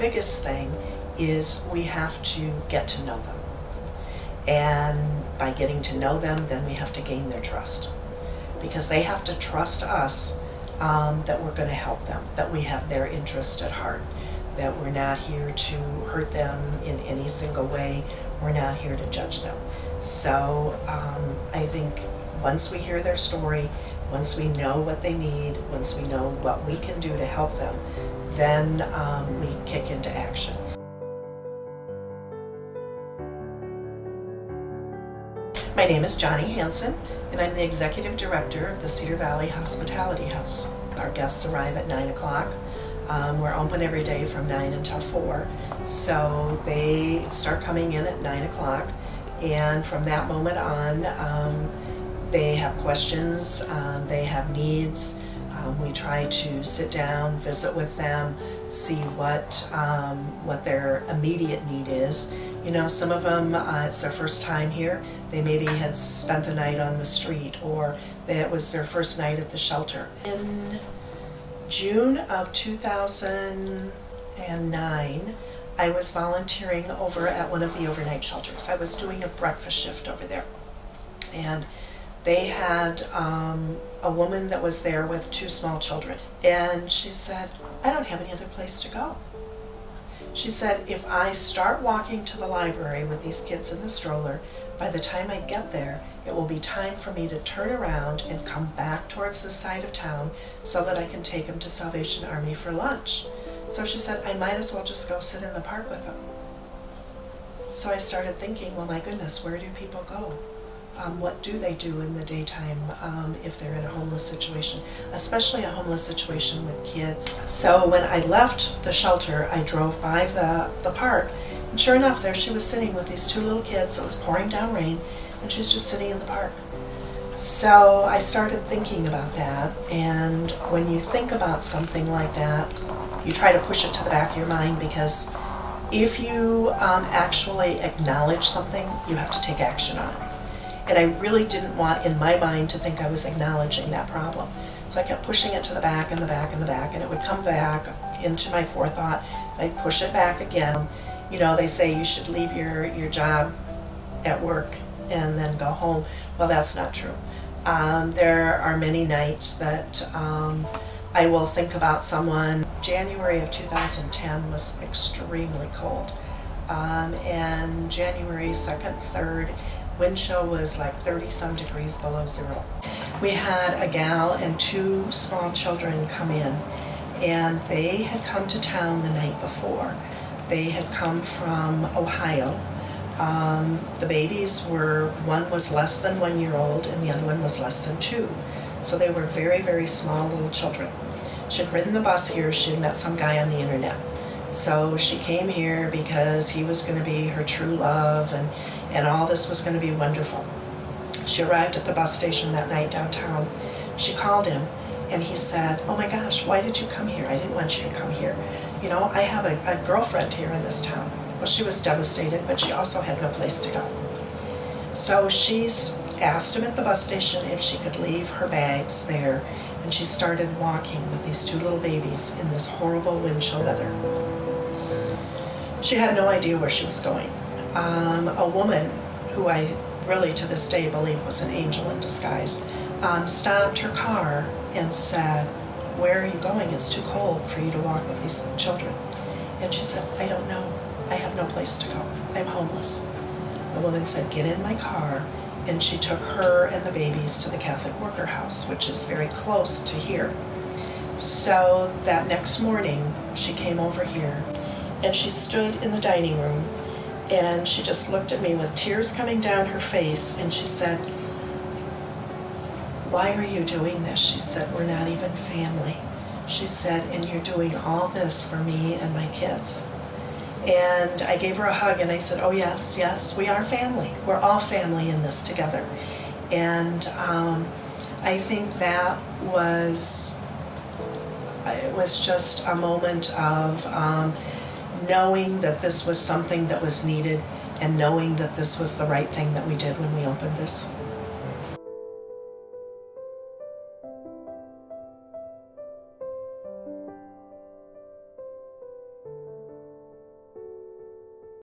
biggest thing is we have to get to know them. And by getting to know them, then we have to gain their trust. Because they have to trust us that we're going to help them, that we have their interest at heart, that we're not here to hurt them in any single way, we're not here to judge them. So I think once we hear their story, once we know what they need, once we know what we can do to help them, then we kick into action. My name is Johnny Hansen, and I'm the Executive Director of the Cedar Valley Hospitality House. Our guests arrive at 9 o'clock. We're open every day from 9 until 4, so they start coming in at 9 o'clock, and from that moment on, they have questions, they have needs. We try to sit down, visit with them, see what their immediate need is. You know, some of them, it's their first time here. They maybe had spent the night on the street, or it was their first night at the shelter. In June of 2009, I was volunteering over at one of the overnight shelters. I was doing a breakfast shift over there. And they had a woman that was there with 2 small children. And she said, I don't have any other place to go. She said, if I start walking to the library with these kids in the stroller, by the time I get there, it will be time for me to turn around and come back towards the side of town so that I can take them to Salvation Army for lunch. So she said, I might as well just go sit in the park with them. So I started thinking, well, my goodness, where do people go? What do they do in the daytime if they're in a homeless situation, especially a homeless situation with kids? So when I left the shelter, I drove by the park, and sure enough, there she was sitting with these 2 little kids. It was pouring down rain, and she was just sitting in the park. So I started thinking about that, and when you think about something like that, you try to push it to the back of your mind, because if you actually acknowledge something, you have to take action on it. And I really didn't want, in my mind, to think I was acknowledging that problem. So I kept pushing it to the back and the back and the back, and it would come back into my forethought. I'd push it back again. You know, they say you should leave your job at work and then go home. Well, that's not true. There are many nights that I will think about someone. January of 2010 was extremely cold. And January 2nd, 3rd, wind chill was like 30-some degrees below zero. We had a gal and 2 small children come in, and they had come to town the night before. They had come from Ohio. The babies were, one was less than 1 year old and the other one was less than 2. So they were very, very small little children. She had ridden the bus here. She had met some guy on the internet. So she came here because he was going to be her true love, and all this was going to be wonderful. She arrived at the bus station that night downtown. She called him, and he said, oh my gosh, why did you come here? I didn't want you to come here. You know, I have a girlfriend here in this town. Well, she was devastated, but she also had no place to go. So she asked him at the bus station if she could leave her bags there, and she started walking with these 2 little babies in this horrible wind chill weather. She had no idea where she was going. A woman who I really to this day believe was an angel in disguise stopped her car and said, where are you going? It's too cold for you to walk with these children. And she said, I don't know. I have no place to go. I'm homeless. The woman said, get in my car. And she took her and the babies to the Catholic Worker House, which is very close to here. So that next morning, she came over here, and she stood in the dining room, and she just looked at me with tears coming down her face, and she said, why are you doing this? She said, we're not even family. She said, and you're doing all this for me and my kids. And I gave her a hug, and I said, oh yes, yes, we are family. We're all family in this together. And I think that was, it was just a moment of knowing that this was something that was needed, and knowing that this was the right thing that we did when we opened this.